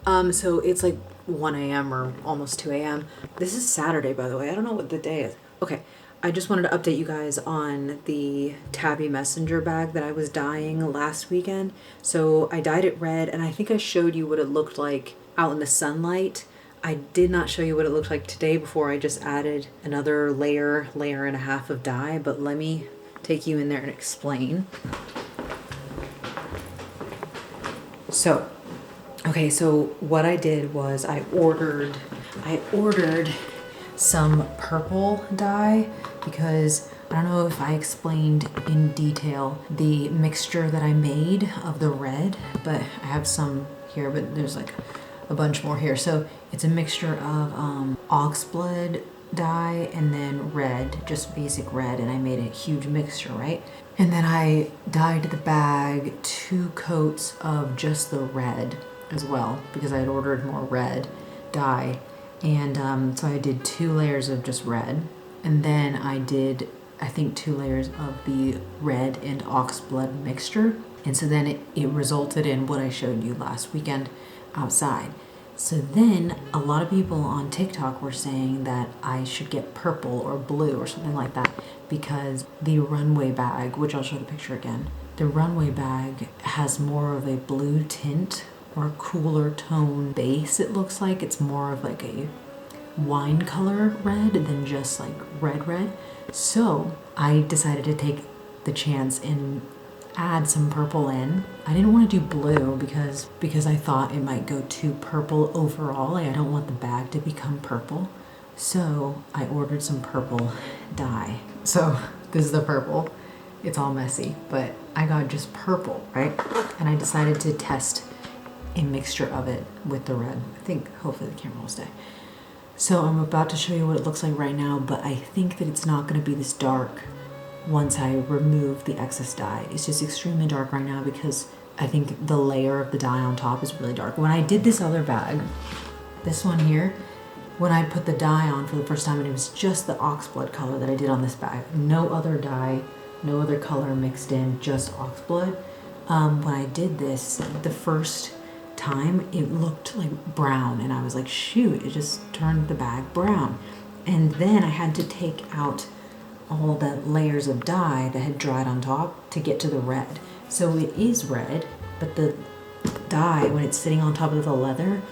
So it's like 1 a.m. or almost 2 a.m. This is Saturday, by the way. I don't know what the day is. Okay, I just wanted to update you guys on the Tabby Messenger bag that I was dyeing last weekend. So I dyed it red, and I think I showed you what it looked like out in the sunlight. I did not show you what it looked like today before I just added another layer and a half of dye, but let me take you in there and explain. So, okay, so what I did was I ordered some purple dye because I don't know if I explained in detail the mixture that I made of the red, but I have some here, but there's like a bunch more here. So it's a mixture of oxblood dye and then red, just basic red, and I made a huge mixture, right? And then I dyed the bag 2 coats of just the red as well because I had ordered more red dye. And so I did 2 layers of just red, and then I did, I think, 2 layers of the red and oxblood mixture. And so then it resulted in what I showed you last weekend outside. So then a lot of people on TikTok were saying that I should get purple or blue or something like that because the runway bag, which I'll show the picture again, the runway bag has more of a blue tint or a cooler tone base. It looks like it's more of like a wine color red than just like red. So I decided to take the chance and add some purple in. I didn't want to do blue because I thought it might go too purple overall. Like I don't want the bag to become purple. So I ordered some purple dye. So this is the purple. It's all messy, but I got just purple, right? And I decided to test a mixture of it with the red. I think hopefully the camera will stay. So I'm about to show you what it looks like right now, but I think that it's not going to be this dark once I remove the excess dye. It's just extremely dark right now because I think the layer of the dye on top is really dark. When I did this other bag, this one here, when I put the dye on for the first time, and it was just the oxblood color that I did on this bag, no other dye, no other color mixed in, just oxblood. When I did this the first time, it looked like brown, and I was like, shoot, it just turned the bag brown. And then I had to take out all the layers of dye that had dried on top to get to the red. So it is red, but the dye, when it's sitting on top of the leather,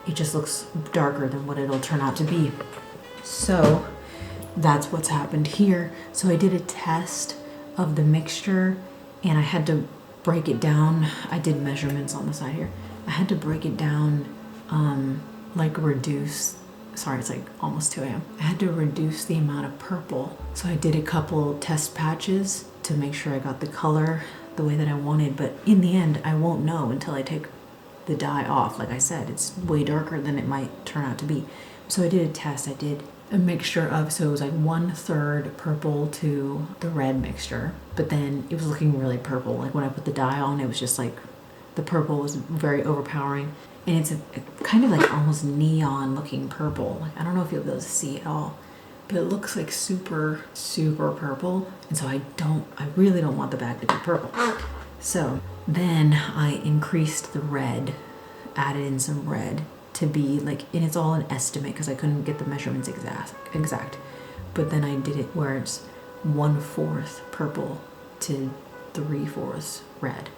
it just looks darker than what it'll turn out to be. So that's what's happened here. So I did a test of the mixture and I had to break it down. I did measurements on the side here. I had to break it down, like reduce, sorry, it's like almost 2 a.m. I had to reduce the amount of purple. So I did a couple test patches to make sure I got the color the way that I wanted. But in the end, I won't know until I take the dye off. Like I said, it's way darker than it might turn out to be. So I did a test. I did a mixture of, so it was like 1/3 purple to the red mixture. But then it was looking really purple. Like when I put the dye on, it was just like the purple was very overpowering. And it's a kind of like almost neon looking purple. Like, I don't know if you'll be able to see it all, but it looks like super purple. And so I really don't want the bag to be purple. So then I increased the red, added in some red to be like, and it's all an estimate because I couldn't get the measurements exact. But then I did it where it's 1/4 purple to 3/4 red.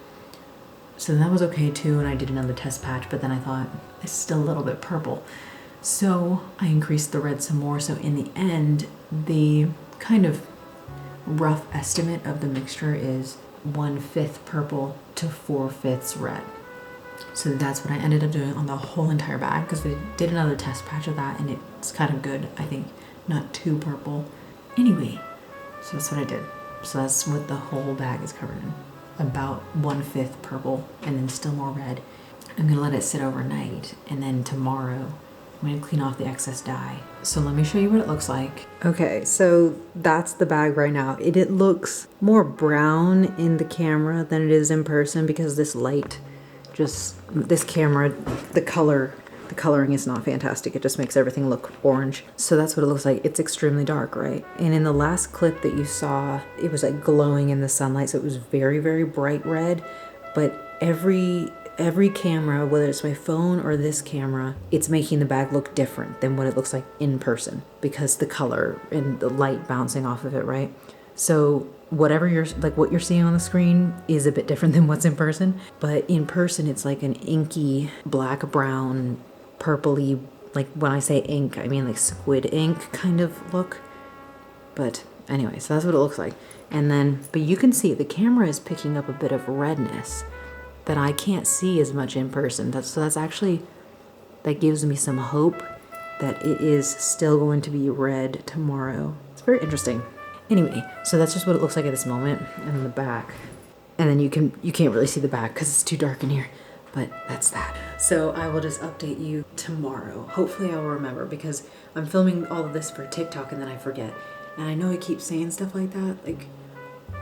So that was okay too, and I did another test patch, but then I thought it's still a little bit purple. So I increased the red some more. So in the end, the kind of rough estimate of the mixture is 1/5 purple to 4/5 red. So that's what I ended up doing on the whole entire bag because I did another test patch of that and it's kind of good, I think, not too purple. Anyway, so that's what I did. So that's what the whole bag is covered in. About 1/5 purple and then still more red. I'm gonna let it sit overnight and then tomorrow I'm gonna clean off the excess dye. So let me show you what it looks like. Okay, so that's the bag right now. It looks more brown in the camera than it is in person because this light, this camera, the coloring is not fantastic. It just makes everything look orange. So that's what it looks like. It's extremely dark, right? And in the last clip that you saw, it was like glowing in the sunlight. So it was very bright red, but every every camera, whether it's my phone or this camera, it's making the bag look different than what it looks like in person because the color and the light bouncing off of it, right? So whatever you're like, what you're seeing on the screen is a bit different than what's in person, but in person it's like an inky black, brown, purpley, like when I say ink, I mean like squid ink kind of look. But anyway, so that's what it looks like. And then, but you can see the camera is picking up a bit of redness that I can't see as much in person. So that's actually, that gives me some hope that it is still going to be red tomorrow. It's very interesting. Anyway, so that's just what it looks like at this moment. And then the back. And then you can't really see the back because it's too dark in here. But that's that. So I will just update you tomorrow. Hopefully I will remember because I'm filming all of this for TikTok and then I forget. And I know I keep saying stuff like that. Like,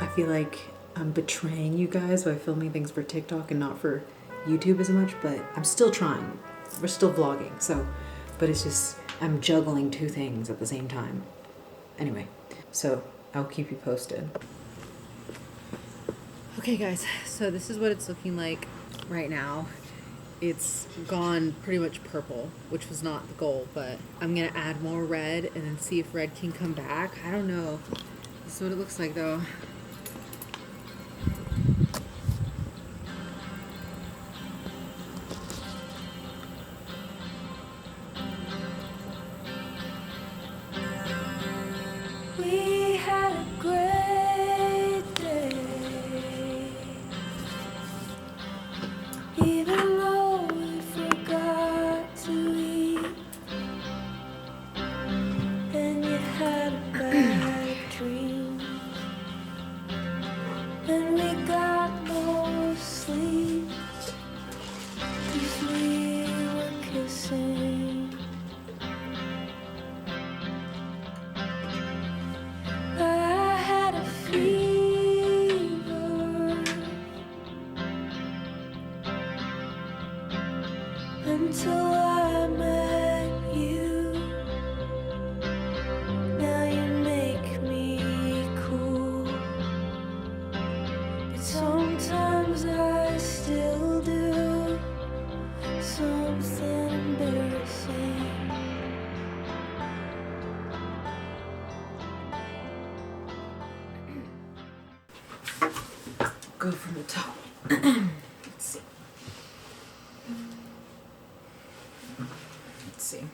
I feel like I'm betraying you guys by filming things for TikTok and not for YouTube as much, but I'm still trying. We're still vlogging, so, but it's just, I'm juggling two things at the same time. Anyway, so I'll keep you posted. Okay guys, so this is what it's looking like right now. It's gone pretty much purple, which was not the goal, but I'm gonna add more red and then see if red can come back. I don't know. This is what it looks like though. We had a great day, even though we forgot to eat, and you had a bad dream, and we got no sleep, 'cause we were kissing. I had a fever until I met you. Now you make me cool, but sometimes I still do something embarrassing. Go from the top. Let's see. Let's see.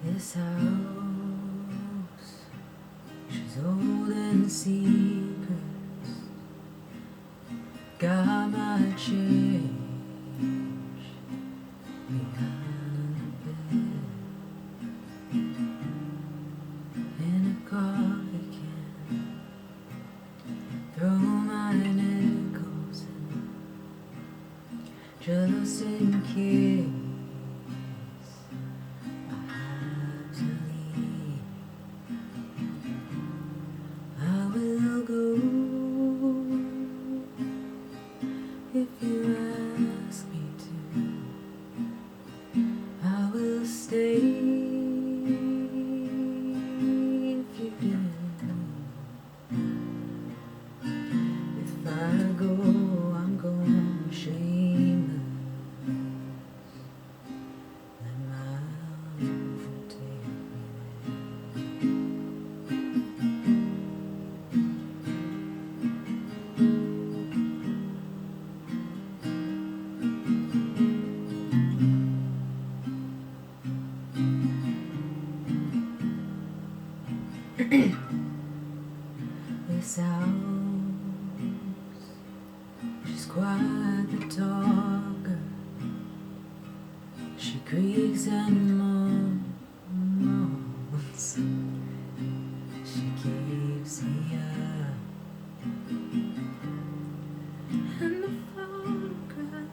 This house, she's old and secrets. Got my change behind the bed in a coffee can. Throw my nickels in just in case. If you ask me to, I will stay. If you do, if I go, I'm going shameless. Let my love take me This house, she's quite the talker. She creaks and moans. She keeps me up. And the photograph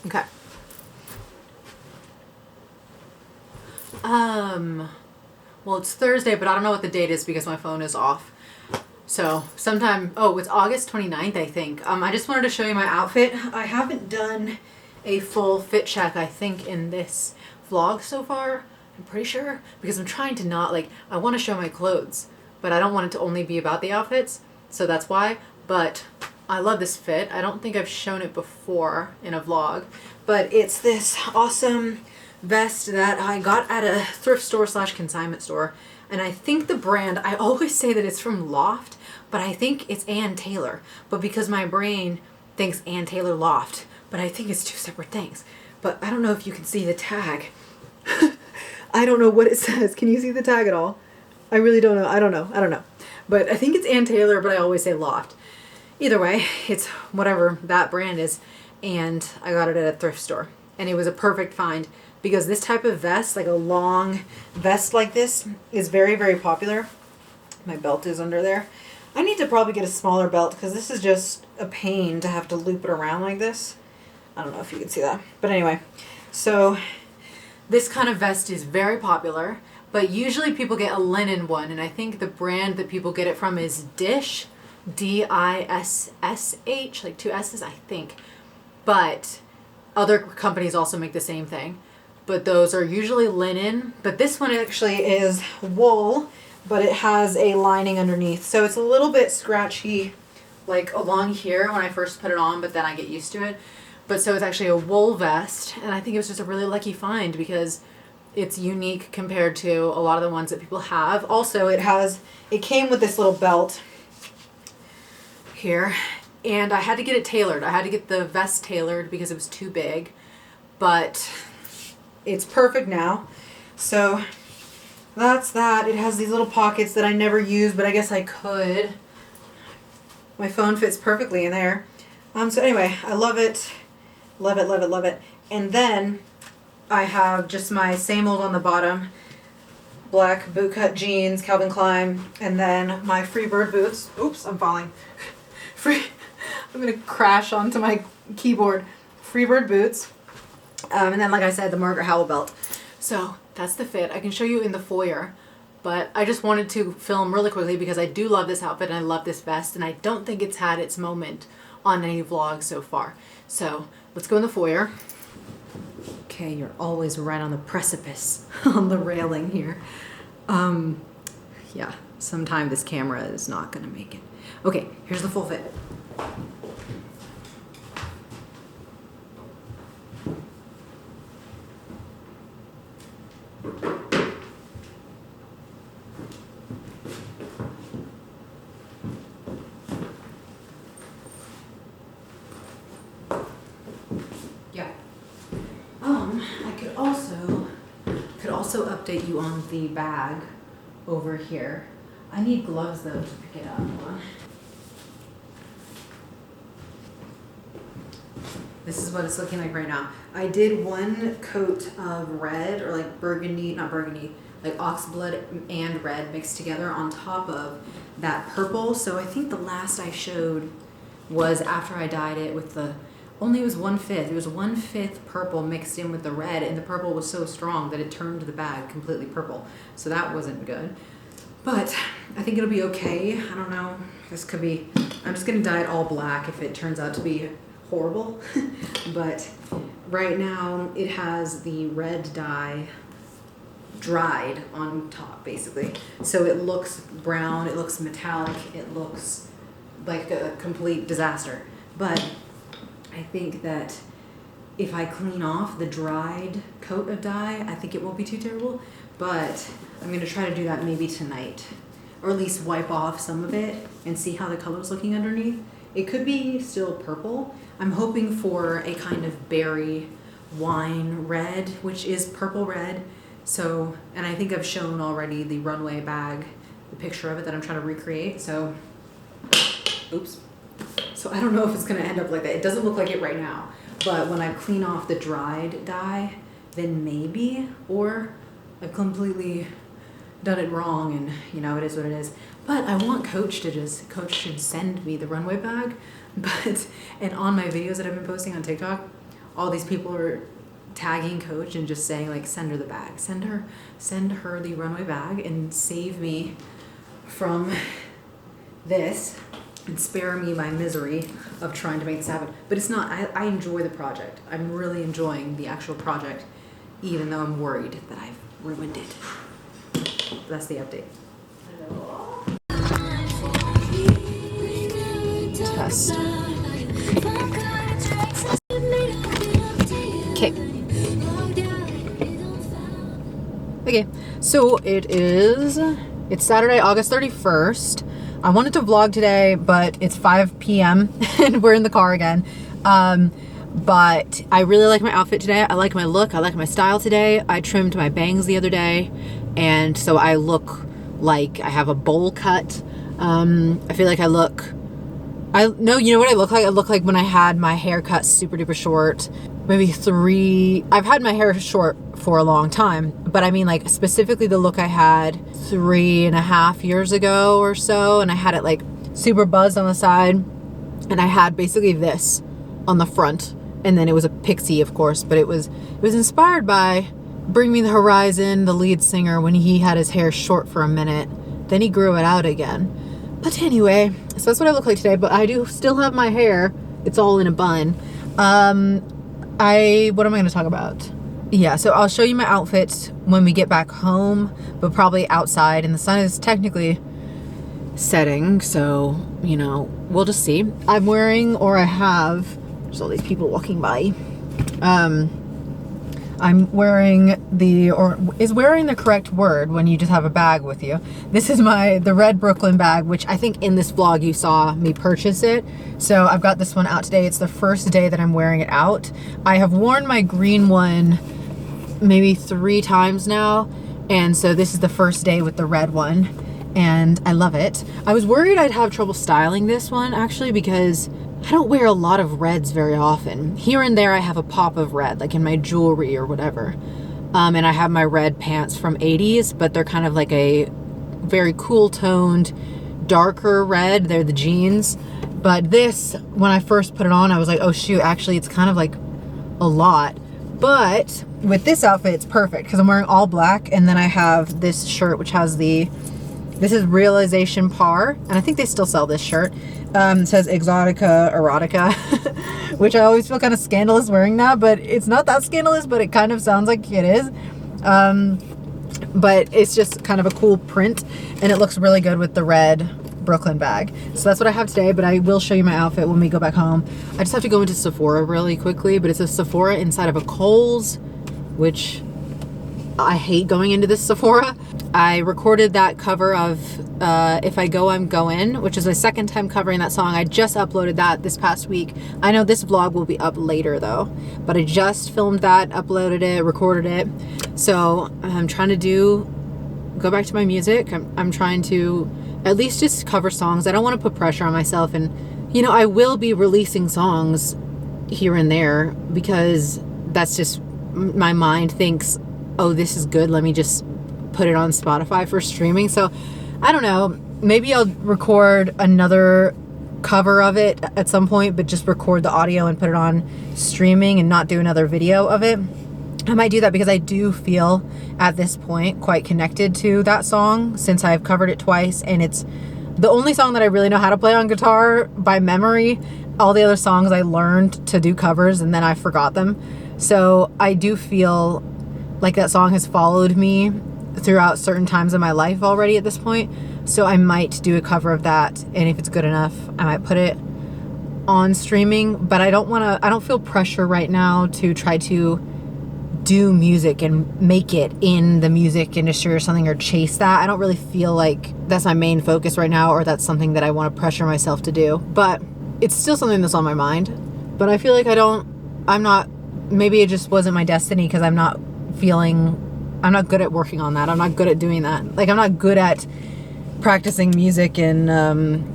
Okay. Well, it's Thursday, but I don't know what the date is because my phone is off. So sometime, oh, it's August 29th, I think. I just wanted to show you my outfit. I haven't done a full fit check, I think, in this vlog so far. I'm pretty sure, because I'm trying to not, like, I want to show my clothes, but I don't want it to only be about the outfits. So that's why. But I love this fit. I don't think I've shown it before in a vlog, but it's this awesome vest that I got at a thrift store / consignment store. And I think the brand, I always say that it's from Loft, but I think it's Ann Taylor. But because my brain thinks Ann Taylor Loft, but I think it's two separate things. But I don't know if you can see the tag. I don't know what it says. Can you see the tag at all? I really don't know. I don't know. But I think it's Ann Taylor, but I always say Loft. Either way, it's whatever that brand is. And I got it at a thrift store. And it was a perfect find because this type of vest, like a long vest like this, is very, very popular. My belt is under there. I need to probably get a smaller belt because this is just a pain to have to loop it around like this. I don't know if you can see that. But anyway, so this kind of vest is very popular, but usually people get a linen one, and I think the brand that people get it from is Dish, D-I-S-S-H, like two S's, I think. But other companies also make the same thing. But those are usually linen, but this one actually is wool, but it has a lining underneath. So it's a little bit scratchy, like along here when I first put it on, but then I get used to it. But so it's actually a wool vest, and I think it was just a really lucky find because it's unique compared to a lot of the ones that people have. Also, it came with this little belt here, and I had to get it tailored. I had to get the vest tailored because it was too big, but it's perfect now. So that's that. It has these little pockets that I never use, but I guess I could. My phone fits perfectly in there. So anyway, I love it. Love it, love it, love it. And then I have just my same old on the bottom, black bootcut jeans, Calvin Klein, and then my Freebird boots. Oops, I'm falling. I'm gonna crash onto my keyboard. Freebird boots. And then, like I said, the Margaret Howell belt. So that's the fit. I can show you in the foyer, but I just wanted to film really quickly because I do love this outfit and I love this vest, and I don't think it's had its moment on any vlog so far. So let's go in the foyer. Okay, you're always right on the precipice on the railing here. Yeah, sometime this camera is not gonna make it. Okay, here's the full fit. Yeah. I could also update you on the bag over here. I need gloves though to pick it up. Hold on. This is what it's looking like right now. I did one coat of red, or like burgundy, not burgundy, like oxblood and red mixed together on top of that purple. So I think the last I showed was after I dyed it with the, only it was 1/5. It was 1/5 purple mixed in with the red, and the purple was so strong that it turned the bag completely purple. So that wasn't good. But I think it'll be okay. I don't know. This could be, I'm just gonna dye it all black if it turns out to be horrible. But right now it has the red dye dried on top basically. So it looks brown, it looks metallic, it looks like a complete disaster. But I think that if I clean off the dried coat of dye, I think it won't be too terrible. But I'm gonna try to do that maybe tonight, or at least wipe off some of it and see how the color's looking underneath. It could be still purple. I'm hoping for a kind of berry wine red, which is purple red. So, and I think I've shown already the runway bag, the picture of it that I'm trying to recreate. So, oops. So I don't know if it's gonna end up like that. It doesn't look like it right now, but when I clean off the dried dye, then maybe, or I've completely done it wrong and you know, it is what it is. But I want Coach should send me the runway bag. But, and on my videos that I've been posting on TikTok, all these people are tagging Coach and just saying like, send her the bag, send her the runway bag and save me from this and spare me my misery of trying to make this happen. But it's not, I enjoy the project. I'm really enjoying the actual project, even though I'm worried that I've ruined it. That's the update. Test. Okay, so it's Saturday, August 31st. I wanted to vlog today, but it's 5 p.m. and we're in the car again. But I really like my outfit today. I like my look. I like my style today. I trimmed my bangs the other day, and so I look like I have a bowl cut. I feel like you know what I look like? I look like when I had my hair cut super duper short. I've had my hair short for a long time, but I mean like specifically the look I had 3.5 years ago or so, and I had it like super buzzed on the side, and I had basically this on the front, and then it was a pixie, of course, but it was inspired by Bring Me the Horizon, the lead singer, when he had his hair short for a minute, then he grew it out again. But anyway, so that's what I look like today, but I do still have my hair. It's all in a bun. What am I going to talk about? Yeah, so I'll show you my outfit when we get back home, but probably outside, and the sun is technically setting, so, you know, we'll just see. I'm wearing, or I have, there's all these people walking by. I'm wearing is wearing the correct word when you just have a bag with you. This is the red Brooklyn bag, which I think in this vlog you saw me purchase it. So I've got this one out today. It's the first day that I'm wearing it out. I have worn my green one maybe 3 times now, and so this is the first day with the red one, and I love it. I was worried I'd have trouble styling this one actually, because I don't wear a lot of reds very often. Here and there I have a pop of red, like in my jewelry or whatever. And I have my red pants from 80s, but they're kind of like a very cool toned, darker red. They're the jeans. But this, when I first put it on, I was like, oh shoot, actually it's kind of like a lot. But with this outfit, it's perfect because I'm wearing all black, and then I have this shirt which has this is Realization Par, and I think they still sell this shirt. It says Exotica Erotica, which I always feel kind of scandalous wearing that, but it's not that scandalous, but it kind of sounds like it is. But it's just kind of a cool print, and it looks really good with the red Brooklyn bag. So that's what I have today, but I will show you my outfit when we go back home. I just have to go into Sephora really quickly, but it's a Sephora inside of a Kohl's, which I hate going into this Sephora. I recorded that cover of If I Go, I'm Going, which is my second time covering that song. I just uploaded that this past week. I know this vlog will be up later though, but I just filmed that, uploaded it, recorded it. So I'm trying to go back to my music. I'm trying to at least just cover songs. I don't want to put pressure on myself, and you know, I will be releasing songs here and there because that's just, my mind thinks, oh, this is good, let me just put it on Spotify for streaming. So I don't know, maybe I'll record another cover of it at some point, but just record the audio and put it on streaming and not do another video of it. I might do that because I do feel at this point quite connected to that song since I've covered it twice, and it's the only song that I really know how to play on guitar by memory. All the other songs I learned to do covers and then I forgot them. So I do feel like that song has followed me throughout certain times of my life already at this point. So I might do a cover of that, and if it's good enough, I might put it on streaming. But I don't feel pressure right now to try to do music and make it in the music industry or something, or chase that. I don't really feel like that's my main focus right now, or that's something that I want to pressure myself to do. But it's still something that's on my mind. But I feel like maybe it just wasn't my destiny because I'm not good at working on that. I'm not good at doing that. Like, I'm not good at practicing music and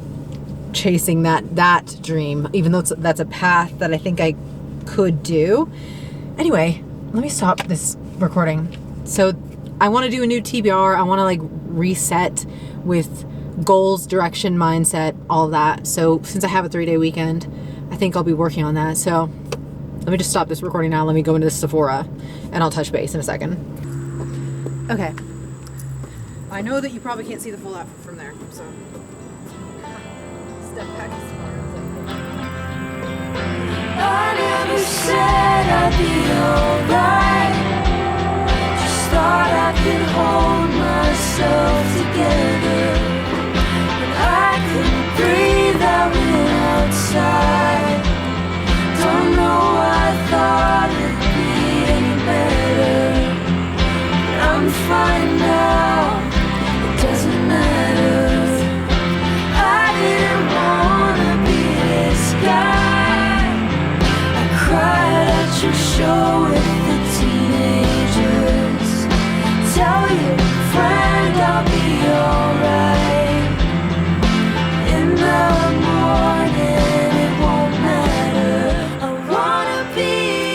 chasing that dream, even though that's a path that I think I could do. Anyway, let me stop this recording. So I want to do a new TBR. I want to like reset with goals, direction, mindset, all of that. So since I have a 3-day weekend, I think I'll be working on that. So Let me just stop this recording now. Let me go into the Sephora and I'll touch base in a second. Okay. I know that you probably can't see the full outfit from there, so step back as far as I never said I'd be alright. Just thought I could hold myself together. When I couldn't breathe, I went outside. Don't know why I thought it'd be any better. But I'm fine now, it doesn't matter. I didn't wanna be this guy. I cried at your show with the teenagers. Tell your friend I'll be alright. In the morning it won't matter. I wanna be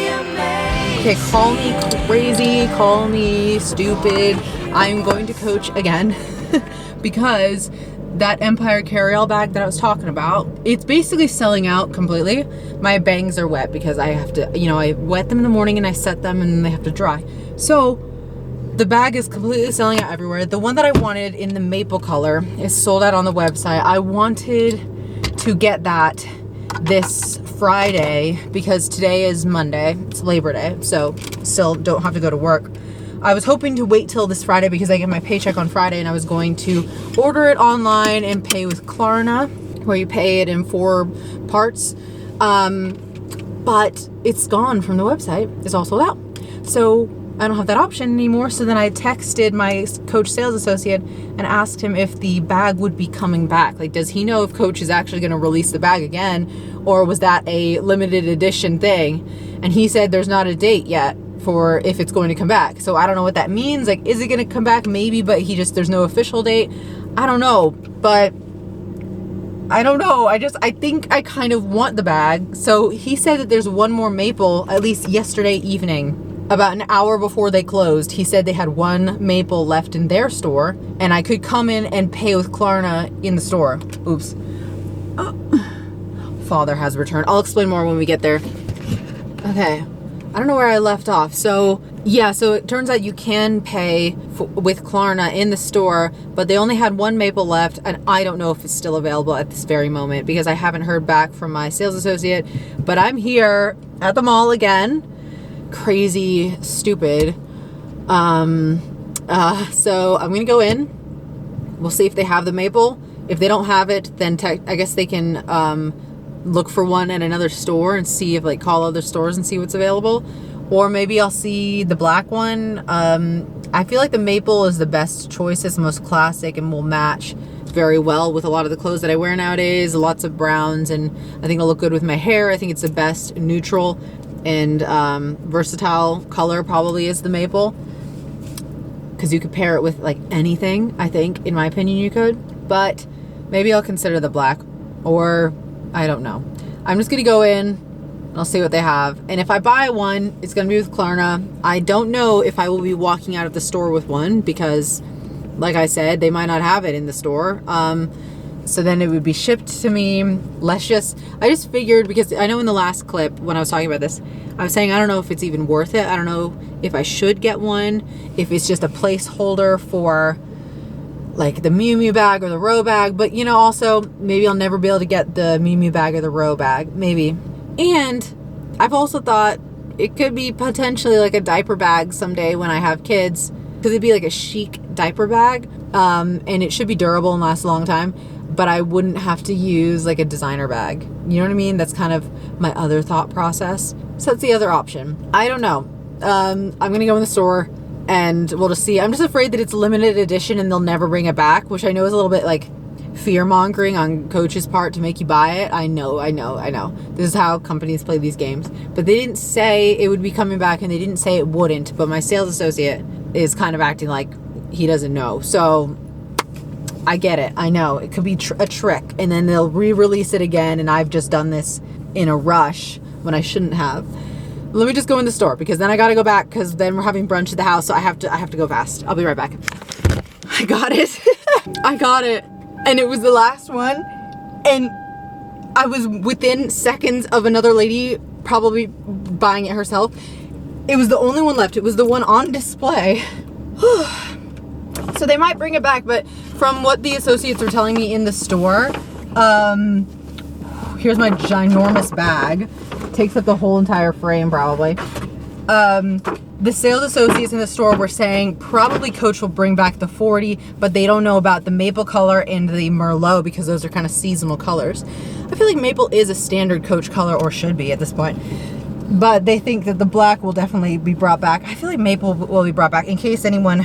amazing. Okay, call me crazy, call me stupid. I'm going to Coach again because that Empire carry-all bag that I was talking about, it's basically selling out completely. My bangs are wet because I have to, I wet them in the morning and I set them and they have to dry. So the bag is completely selling out everywhere. The one that I wanted in the maple color is sold out on the website. I wanted to get that this Friday because today is Monday. It's Labor Day, so still don't have to go to work. I was hoping to wait till this Friday because I get my paycheck on Friday and I was going to order it online and pay with Klarna, where you pay it in 4 parts. But it's gone from the website. It's all sold out. So I don't have that option anymore. So then I texted my Coach sales associate and asked him if the bag would be coming back. Like, does he know if Coach is actually going to release the bag again, or was that a limited edition thing? And he said there's not a date yet for if it's going to come back. So I don't know what that means. Like, is it going to come back? Maybe, but there's no official date. I don't know, but I don't know. I think I kind of want the bag. So he said that there's one more maple, at least yesterday evening, about an hour before they closed. He said they had one maple left in their store and I could come in and pay with Klarna in the store. Oops. Father has returned. I'll explain more when we get there. Okay. I don't know where I left off. So yeah, so it turns out you can pay with Klarna in the store, but they only had one maple left, and I don't know if it's still available at this very moment because I haven't heard back from my sales associate. But I'm here at the mall again. Crazy, stupid. So I'm gonna go in. We'll see if they have the maple. If they don't have it, then I guess they can look for one at another store and see if, call other stores and see what's available. Or maybe I'll see the black one. I feel like the maple is the best choice. It's the most classic and will match very well with a lot of the clothes that I wear nowadays. Lots of browns, and I think it'll look good with my hair. I think it's the best neutral and versatile color probably is the maple, because you could pair it with anything. I think, in my opinion, you could. But maybe I'll consider the black, or I don't know. I'm just gonna go in and I'll see what they have. And if I buy one, it's gonna be with Klarna. I don't know if I will be walking out of the store with one because, like I said, they might not have it in the store. So then it would be shipped to me. I just figured, because I know in the last clip when I was talking about this, I was saying I don't know if it's even worth it. I don't know if I should get one, if it's just a placeholder for the Miu Miu bag or the Row bag. But also maybe I'll never be able to get the Miu Miu bag or the Row bag, maybe. And I've also thought it could be potentially a diaper bag someday when I have kids, because it'd be a chic diaper bag, and it should be durable and last a long time, but I wouldn't have to use a designer bag. You know what I mean? That's kind of my other thought process. So that's the other option. I don't know. I'm gonna go in the store and we'll just see. I'm just afraid that it's limited edition and they'll never bring it back, which I know is a little bit fear mongering on Coach's part to make you buy it. I know. This is how companies play these games. But they didn't say it would be coming back, and they didn't say it wouldn't. But my sales associate is kind of acting like he doesn't know. So I get it. I know it could be a trick, and then they'll re-release it again, and I've just done this in a rush when I shouldn't have. Let me just go in the store, because then I gotta go back, because then we're having brunch at the house, so I have to go fast. I'll be right back. I got it. I got it. And it was the last one, and I was within seconds of another lady probably buying it herself. It was the only one left. It was the one on display. So they might bring it back, but from what the associates are telling me in the store, here's my ginormous bag. Takes up the whole entire frame probably. The sales associates in the store were saying probably Coach will bring back the 40, but they don't know about the maple color and the Merlot because those are kind of seasonal colors. I feel like maple is a standard Coach color, or should be at this point. But they think that the black will definitely be brought back. I feel like maple will be brought back. In case anyone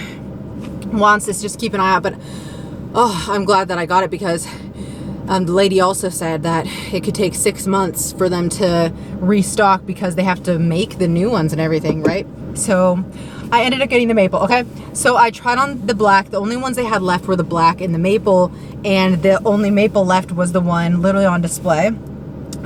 wants this, just keep an eye out. But oh, I'm glad that I got it, because the lady also said that it could take 6 months for them to restock because they have to make the new ones and everything, right? So I ended up getting the maple. Okay, so I tried on the black. The only ones they had left were the black and the maple, and the only maple left was the one literally on display.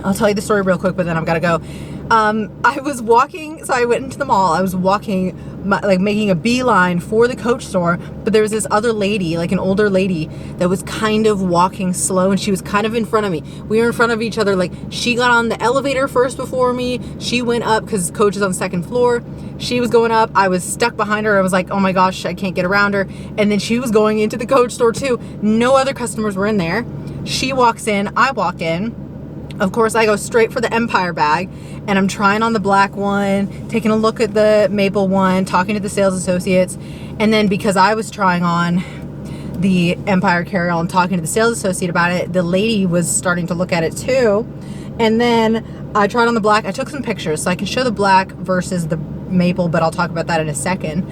I'll tell you the story real quick, but then I've got to go. I was walking, so I went into the mall. I was walking, like making a beeline for the Coach store, but there was this other lady, like an older lady, that was kind of walking slow, and she was kind of in front of me. We were in front of each other. Like, she got on the elevator first before me. She went up because Coach is on the second floor. She was going up. I was stuck behind her. I was like, oh my gosh, I can't get around her. And then she was going into the Coach store too. No other customers were in there. She walks in, I walk in. Of course, I go straight for the Empire bag, and I'm trying on the black one, taking a look at the maple one, talking to the sales associates. And then because I was trying on the Empire carry-all and talking to the sales associate about it, the lady was starting to look at it too. And then I tried on the black. I took some pictures so I can show the black versus the maple, but I'll talk about that in a second.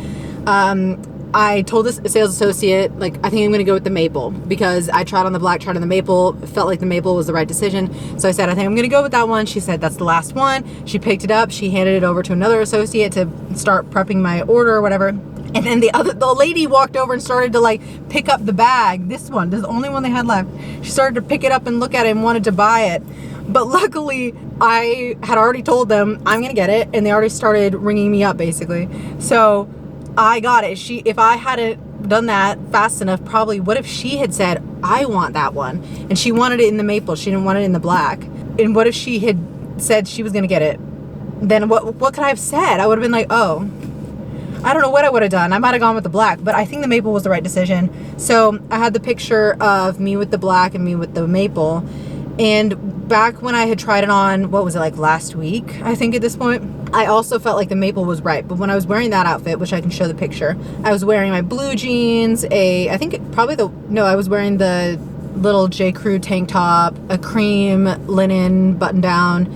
I told this sales associate, like, I think I'm going to go with the maple, because I tried on the black, tried on the maple, felt like the maple was the right decision. So I said, I think I'm going to go with that one. She said, that's the last one. She picked it up. She handed it over to another associate to start prepping my order or whatever. And then the lady walked over and started to like pick up the bag. This one, this is the only one they had left. She started to pick it up and look at it and wanted to buy it. But luckily, I had already told them I'm going to get it, and they already started ringing me up basically. So I got it. If I hadn't done that fast enough, probably, what if she had said, I want that one, and she wanted it in the maple, she didn't want it in the black, and what if she had said she was going to get it? Then what could I have said? I would have been like, oh, I don't know what I would have done. I might have gone with the black, but I think the maple was the right decision. So I had the picture of me with the black and me with the maple, and back when I had tried it on, what was it, like last week, I think at this point, I also felt like the maple was right. But when I was wearing that outfit, which I can show the picture, I was wearing my blue jeans, I was wearing the little J. Crew tank top, a cream linen button down,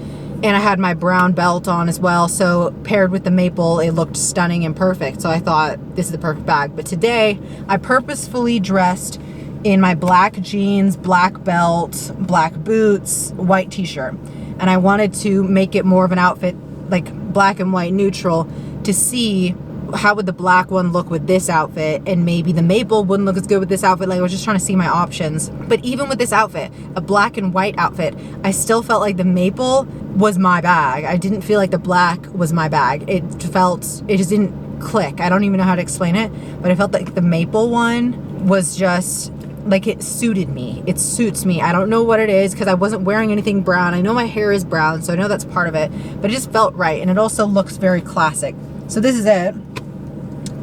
and I had my brown belt on as well. So paired with the maple, it looked stunning and perfect. So I thought, this is the perfect bag. But today, I purposefully dressed in my black jeans, black belt, black boots, white t-shirt. And I wanted to make it more of an outfit, like black and white neutral, to see how would the black one look with this outfit, and maybe the maple wouldn't look as good with this outfit. Like, I was just trying to see my options. But even with this outfit, a black and white outfit, I still felt like the maple was my bag. I didn't feel like the black was my bag. It just didn't click. I don't even know how to explain it, but I felt like the maple one was just like, it suited me. It suits me. I don't know what it is, because I wasn't wearing anything brown. I know my hair is brown, so I know that's part of it, but it just felt right. And it also looks very classic. So this is it.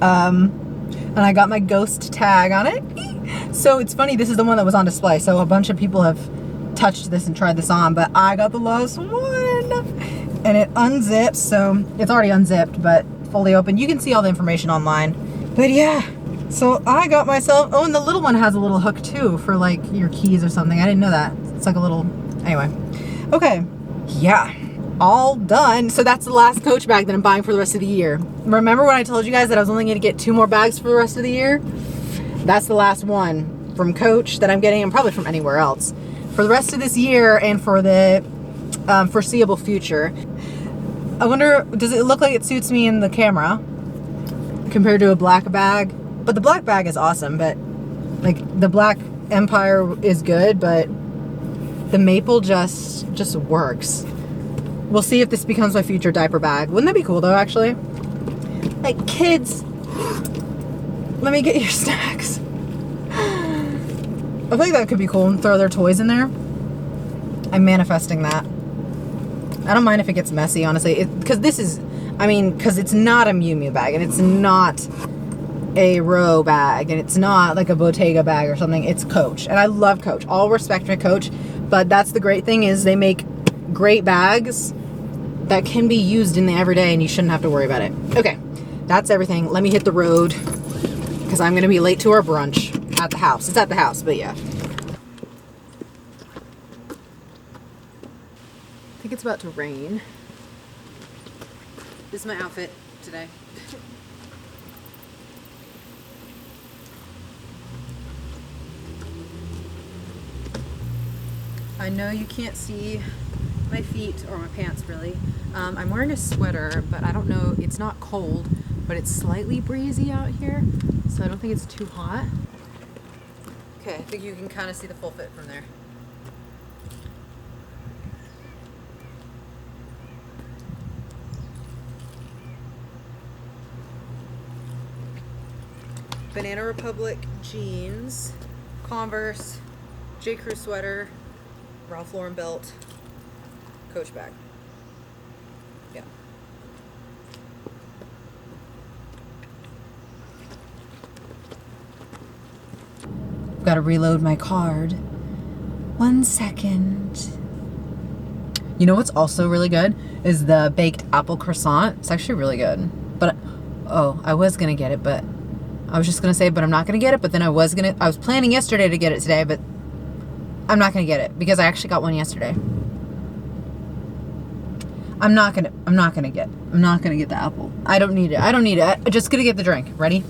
And I got my ghost tag on it. So it's funny, this is the one that was on display. So a bunch of people have touched this and tried this on, but I got the lowest one. And it unzips, so it's already unzipped, but fully open. You can see all the information online. But yeah. So I got myself, oh, and the little one has a little hook too for like your keys or something. I didn't know that. It's like a little, anyway. Okay, yeah, all done. So that's the last Coach bag that I'm buying for the rest of the year. Remember when I told you guys that I was only gonna get 2 more bags for the rest of the year? That's the last one from Coach that I'm getting, and probably from anywhere else. For the rest of this year and for the foreseeable future. I wonder, does it look like it suits me in the camera compared to a black bag? But the black bag is awesome, but like the black Empire is good, but the maple just works. We'll see if this becomes my future diaper bag. Wouldn't that be cool though, actually? Like, kids, let me get your snacks. I think that could be cool, and throw their toys in there. I'm manifesting that. I don't mind if it gets messy, honestly. Because this is, I mean, because it's not a Miu Miu bag, and it's not a Row bag, and it's not like a Bottega bag or something. It's Coach, and I love Coach. All respect for Coach, but that's the great thing is they make great bags that can be used in the everyday, and you shouldn't have to worry about it. Okay, that's everything. Let me hit the road because I'm gonna be late to our brunch at the house. It's at the house, but yeah. I think it's about to rain. This is my outfit today. I know you can't see my feet or my pants really. I'm wearing a sweater, but I don't know, it's not cold, but it's slightly breezy out here, so I don't think it's too hot. Okay, I think you can kind of see the full fit from there. Banana Republic jeans, Converse, J. Crew sweater, Ralph Lauren belt, Coach bag. Yeah. Got to reload my card. 1 second. You know what's also really good is the baked apple croissant. It's actually really good. But oh, I was gonna get it, but I was just gonna say, but I'm not gonna get it. But then I was planning yesterday to get it today, but I'm not gonna get it because I actually got one yesterday. I'm not gonna get the apple. I don't need it. I'm just gonna get the drink. Ready?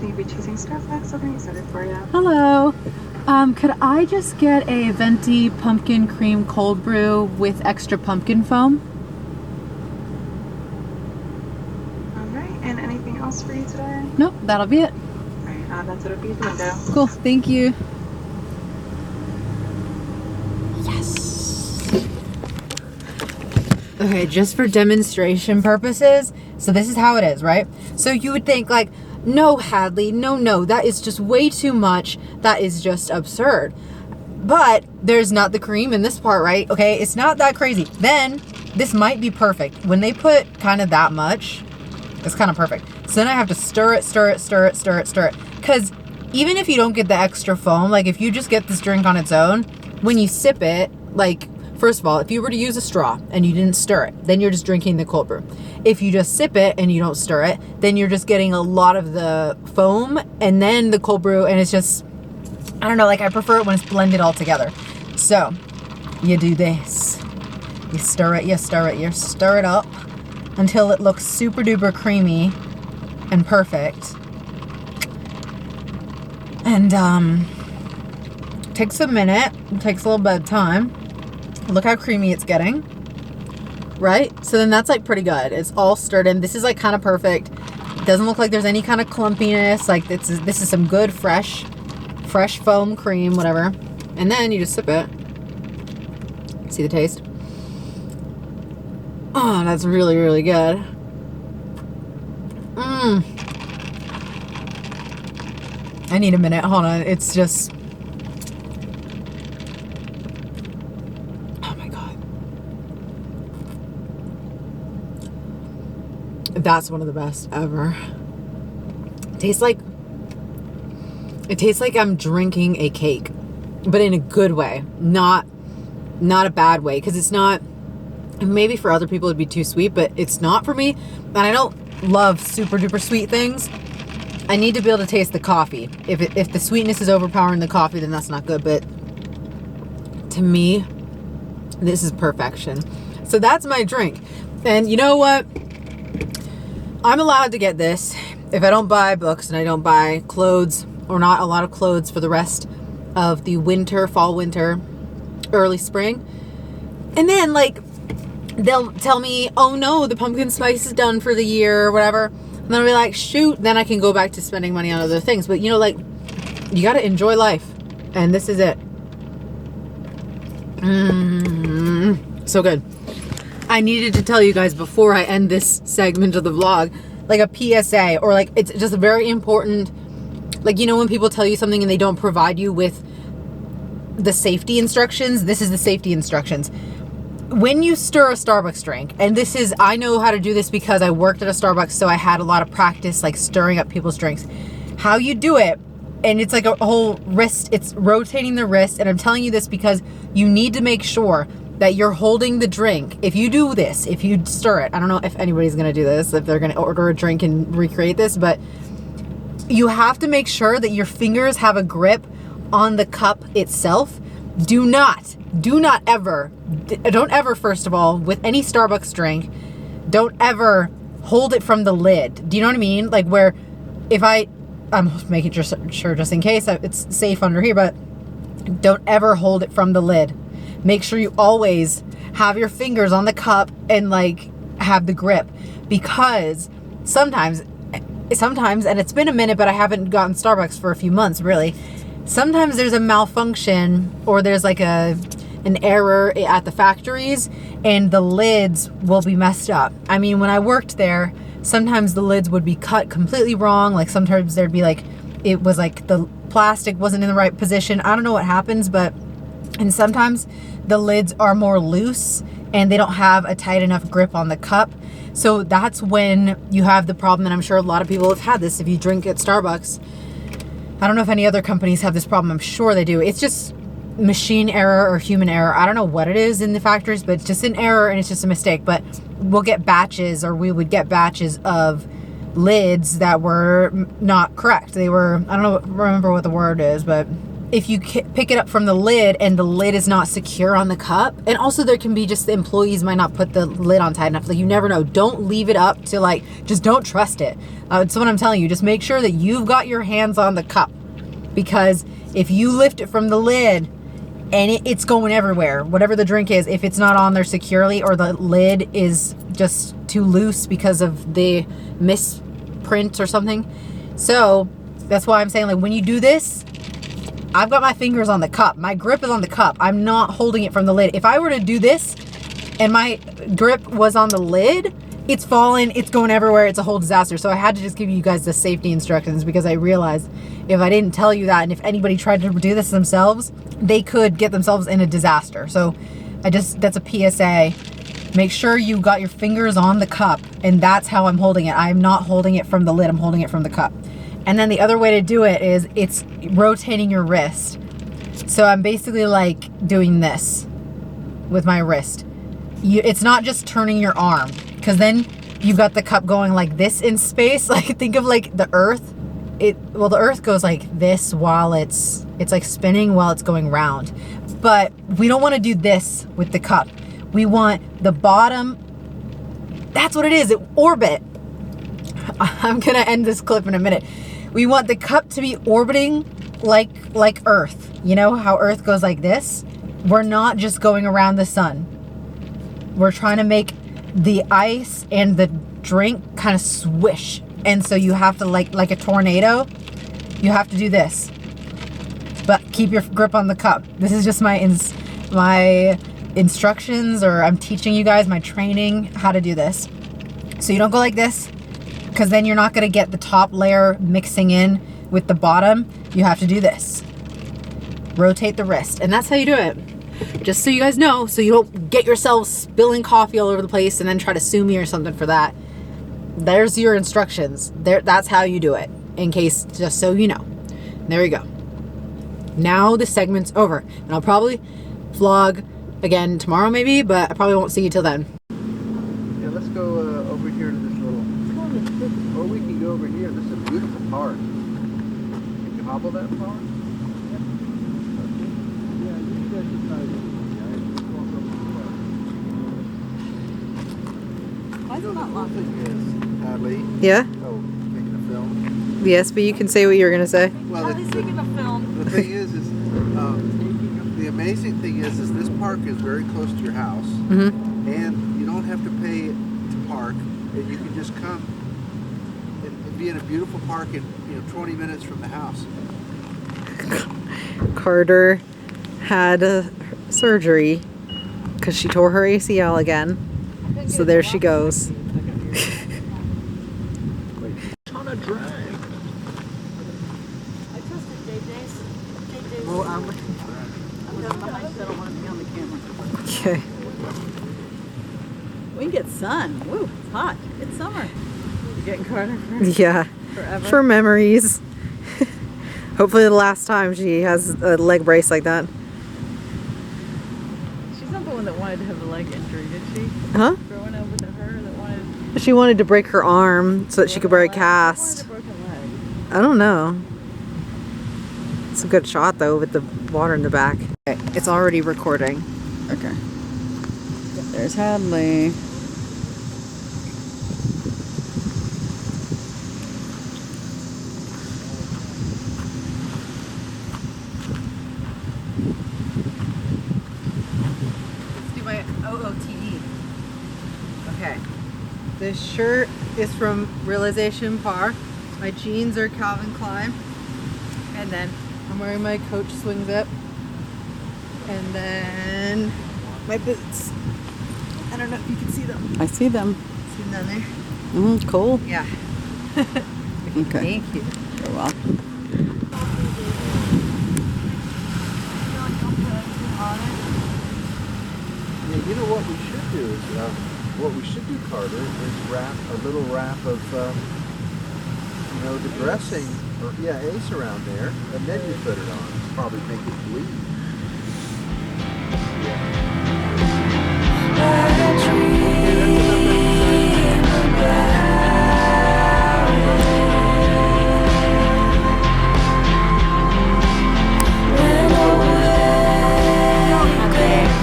Thank you for choosing Starbucks. What can I set it for you? Hello. Could I just get a venti pumpkin cream cold brew with extra pumpkin foam? All right. And anything else for you today? Nope, that'll be it. All right. That's it'll be at the window. Cool. Thank you. Yes. Okay, just for demonstration purposes. So this is how it is, right? So you would think like, no, Hadley, no, that is just way too much. That is just absurd. But there's not the cream in this part, right? Okay, it's not that crazy. Then this might be perfect. When they put kind of that much, it's kind of perfect. So then I have to stir it. Because even if you don't get the extra foam, like if you just get this drink on its own, when you sip it, like, first of all, if you were to use a straw and you didn't stir it, then you're just drinking the cold brew. If you just sip it and you don't stir it, then you're just getting a lot of the foam and then the cold brew, and it's just, I don't know, like I prefer it when it's blended all together. So you do this. You stir it up until it looks super duper creamy and perfect. And takes a minute, it takes a little bit of time. Look how creamy it's getting, right? So then that's like pretty good. It's all stirred in. This is like kind of perfect. It doesn't look like there's any kind of clumpiness. Like this is some good fresh foam cream, whatever. And then you just sip it. See the taste? Oh, that's really, really good. I need a minute. Hold on. It's just... oh my God. That's one of the best ever. It tastes like I'm drinking a cake, but in a good way. Not a bad way. Because it's not... maybe for other people it'd be too sweet, but it's not for me. And I don't love super duper sweet things. I need to be able to taste the coffee. If the sweetness is overpowering the coffee, then that's not good. But to me, this is perfection. So that's my drink. And you know what? I'm allowed to get this if I don't buy books and I don't buy clothes, or not a lot of clothes for the rest of the winter, fall, winter, early spring. And then like they'll tell me, oh no, the pumpkin spice is done for the year or whatever. And then I'll be like, shoot, then I can go back to spending money on other things. But you know, like, you got to enjoy life. And this is it. So good. I needed to tell you guys before I end this segment of the vlog, like a PSA, or like, it's just very important Like, you know, when people tell you something and they don't provide you with the safety instructions, this is the safety instructions. When you stir a Starbucks drink, and this is, I know how to do this because I worked at a Starbucks, so I had a lot of practice like stirring up people's drinks. How you do it, and it's like a whole wrist, it's rotating the wrist, and I'm telling you this because you need to make sure that you're holding the drink. If you do this, if you stir it, I don't know if anybody's gonna do this, if they're gonna order a drink and recreate this, but you have to make sure that your fingers have a grip on the cup itself. Do not ever, don't ever, first of all, with any Starbucks drink, don't ever hold it from the lid. Do you know what I mean? Like where if I'm making sure just in case it's safe under here, but don't ever hold it from the lid. Make sure you always have your fingers on the cup and like have the grip, because sometimes, and it's been a minute, but I haven't gotten Starbucks for a few months really. Sometimes there's a malfunction or there's like an error at the factories and the lids will be messed up. I mean, when I worked there, sometimes the lids would be cut completely wrong. Like sometimes there'd be like, it was like the plastic wasn't in the right position. I don't know what happens, and sometimes the lids are more loose and they don't have a tight enough grip on the cup. So that's when you have the problem, and I'm sure a lot of people have had this if you drink at Starbucks. I don't know if any other companies have this problem. I'm sure they do. It's just machine error or human error. I don't know what it is in the factories, but it's just an error and it's just a mistake. But we'll get batches, or we would get batches of lids that were not correct. They were, I don't remember what the word is, but if you pick it up from the lid and the lid is not secure on the cup, and also there can be just the employees might not put the lid on tight enough. Like you never know. Don't leave it up to like, just don't trust it. It's what I'm telling you. Just make sure that you've got your hands on the cup, because if you lift it from the lid and it's going everywhere, whatever the drink is, if it's not on there securely or the lid is just too loose because of the misprint or something. So that's why I'm saying, like, when you do this, I've got my fingers on the cup. My grip is on the cup. I'm not holding it from the lid. If I were to do this and my grip was on the lid, it's falling, it's going everywhere. It's a whole disaster. So I had to just give you guys the safety instructions, because I realized if I didn't tell you that, and if anybody tried to do this themselves, they could get themselves in a disaster. So that's a PSA. Make sure you got your fingers on the cup, and that's how I'm holding it. I'm not holding it from the lid. I'm holding it from the cup. And then the other way to do it is it's rotating your wrist. So I'm basically like doing this with my wrist. It's not just turning your arm, because then you've got the cup going like this in space. Like think of like the earth. The earth goes like this while it's like spinning while it's going round. But we don't want to do this with the cup. We want the bottom. That's what it is. It orbit. I'm going to end this clip in a minute. We want the cup to be orbiting like Earth. You know how Earth goes like this? We're not just going around the sun. We're trying to make the ice and the drink kind of swish. And so you have to, like a tornado, you have to do this. But keep your grip on the cup. This is just my instructions, or I'm teaching you guys my training how to do this. So you don't go like this, because then you're not going to get the top layer mixing in with the bottom. You have to do this. Rotate the wrist. And that's how you do it. Just so you guys know, so you don't get yourselves spilling coffee all over the place and then try to sue me or something for that. There's your instructions. That's how you do it. In case, just so you know. There you go. Now the segment's over. And I'll probably vlog again tomorrow maybe, but I probably won't see you till then. Yeah, let's go over here to this little... Or we can go over here. This is a beautiful park. You can hobble that far? Why is it not locked? Natalie. Yeah? Oh, making a film. Yes, but you can say what you were going to say. Well, the thing is the amazing thing is this park is very close to your house, and you don't have to pay to park, and you can just come and be in a beautiful park in 20 minutes from the house. Carter had surgery because she tore her ACL again. So there she goes. On a drive. Well, I'm looking for it. I'm looking behind you. I don't want to be on the camera. Okay. We can get sun. Woo, it's hot. It's summer. You're getting Carter Yeah. forever. For memories. Hopefully the last time she has a leg brace like that. She's not the one that wanted to have a leg injury, did she? Huh? Growing up with her that wanted. She wanted to break her arm so that she could wear a cast. Wanted a broken leg. I don't know. It's a good shot though with the water in the back. Okay, it's already recording. Okay. There's Hadley. Let's do my OOTD. Okay. This shirt is from Realization Par. My jeans are Calvin Klein. And then I'm wearing my Coach swing zip. And then my boots. I don't know if you can see them. I see them. See them down there? Cool. Yeah. Okay. Thank you. You're welcome. Yeah, you know what we should do is, what we should do, Carter, is wrap a little wrap of, the dressing, or ace around there, and then you put it on. Probably make it bleed.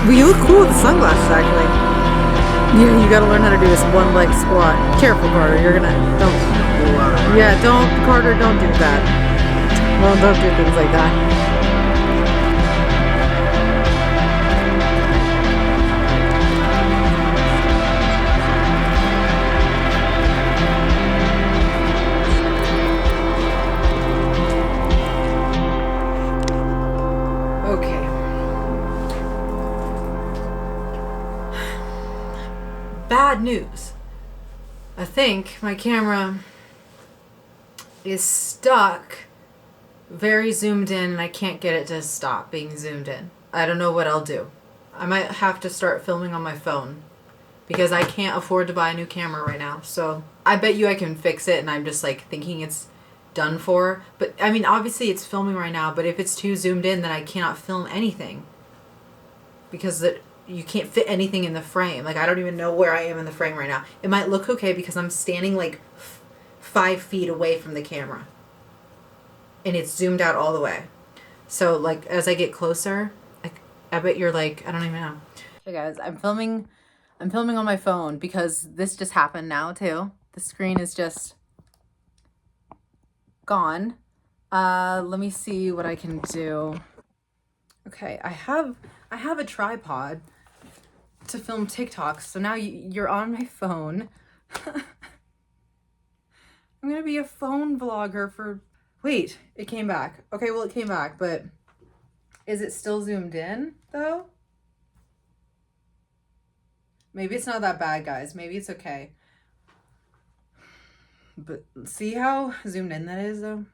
Well, you look cool with the sunglasses, actually. Yeah, you gotta learn how to do this one leg squat. Careful, Carter. You're gonna don't. Yeah, don't, Carter. Don't do that. Well, don't do things like that. Okay. Bad news. I think my camera is stuck very zoomed in and I can't get it to stop being zoomed in. I don't know what I'll do. I might have to start filming on my phone because I can't afford to buy a new camera right now. So I bet you I can fix it and I'm just like thinking it's done for. But I mean, obviously it's filming right now, but if it's too zoomed in, then I cannot film anything because you can't fit anything in the frame. Like I don't even know where I am in the frame right now. It might look okay because I'm standing like 5 feet away from the camera and it's zoomed out all the way. So like as I get closer, I bet you're like, I don't even know. Hey guys, I'm filming on my phone because this just happened now too. The screen is just gone. Let me see what I can do. Okay, I have a tripod to film TikToks. So now you're on my phone. I'm gonna be a phone vlogger for... Wait, it came back. Okay, well it came back, but is it still zoomed in though? Maybe it's not that bad, guys. Maybe it's okay. But see how zoomed in that is though?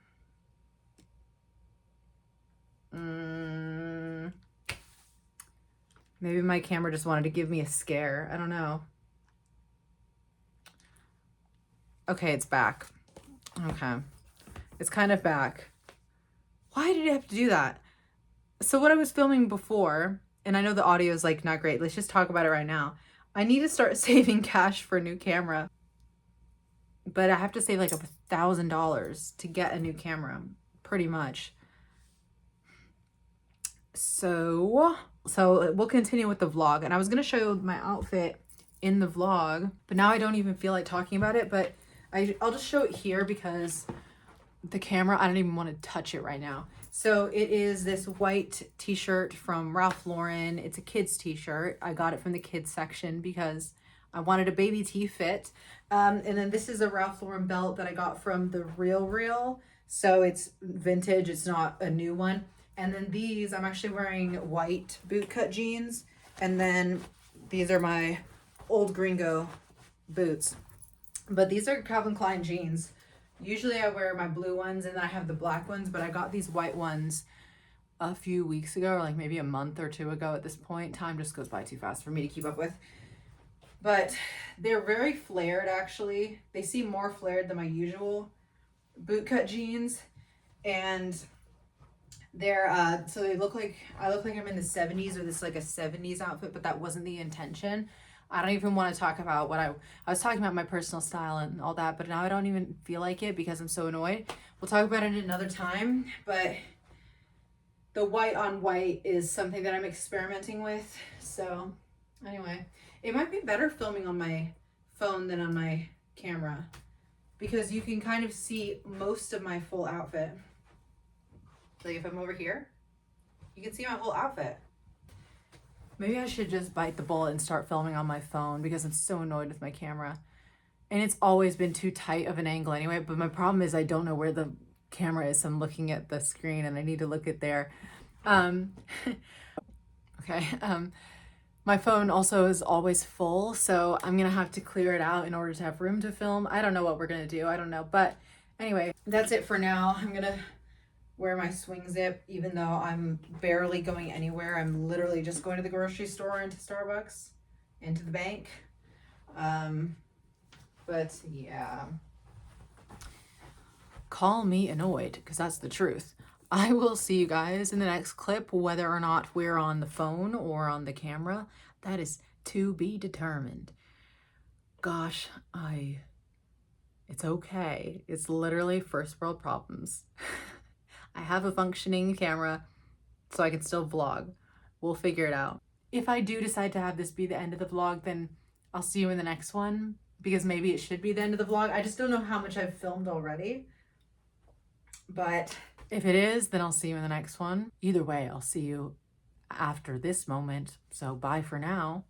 Maybe my camera just wanted to give me a scare. I don't know. Okay, it's back. Okay. It's kind of back. Why did it have to do that? So what I was filming before, and I know the audio is like not great. Let's just talk about it right now. I need to start saving cash for a new camera. But I have to save like $1,000 to get a new camera, pretty much. So we'll continue with the vlog. And I was going to show you my outfit in the vlog, but now I don't even feel like talking about it. But I'll just show it here because the camera, I don't even want to touch it right now. So it is this white t-shirt from Ralph Lauren. It's a kid's t-shirt. I got it from the kids section because I wanted a baby tee fit. And then this is a Ralph Lauren belt that I got from the Real. So it's vintage. It's not a new one. And then these, I'm actually wearing white bootcut jeans. And then these are my old Gringo boots. But these are Calvin Klein jeans. Usually I wear my blue ones and then I have the black ones, but I got these white ones a few weeks ago, or like maybe a month or two ago at this point. Time just goes by too fast for me to keep up with. But they're very flared, actually. They seem more flared than my usual bootcut jeans. And they're, so they look like, I look like I'm in the 70s, or this like a 70s outfit, but that wasn't the intention. I don't even want to talk about what I was talking about my personal style and all that, but now I don't even feel like it because I'm so annoyed. We'll talk about it another time, but the white on white is something that I'm experimenting with. So anyway, it might be better filming on my phone than on my camera because you can kind of see most of my full outfit. Like if I'm over here, you can see my whole outfit. Maybe I should just bite the bullet and start filming on my phone because I'm so annoyed with my camera. And it's always been too tight of an angle anyway, but my problem is I don't know where the camera is, so I'm looking at the screen and I need to look at there. Okay. My phone also is always full, so I'm gonna have to clear it out in order to have room to film. I don't know what we're gonna do, I don't know. But anyway, that's it for now. I'm gonna wear my swing zip, even though I'm barely going anywhere. I'm literally just going to the grocery store, into Starbucks, into the bank. But yeah. Call me annoyed, because that's the truth. I will see you guys in the next clip, whether or not we're on the phone or on the camera. That is to be determined. Gosh, it's okay. It's literally first world problems. I have a functioning camera, so I can still vlog. We'll figure it out. If I do decide to have this be the end of the vlog, then I'll see you in the next one, because maybe it should be the end of the vlog. I just don't know how much I've filmed already. But if it is, then I'll see you in the next one. Either way, I'll see you after this moment. So bye for now.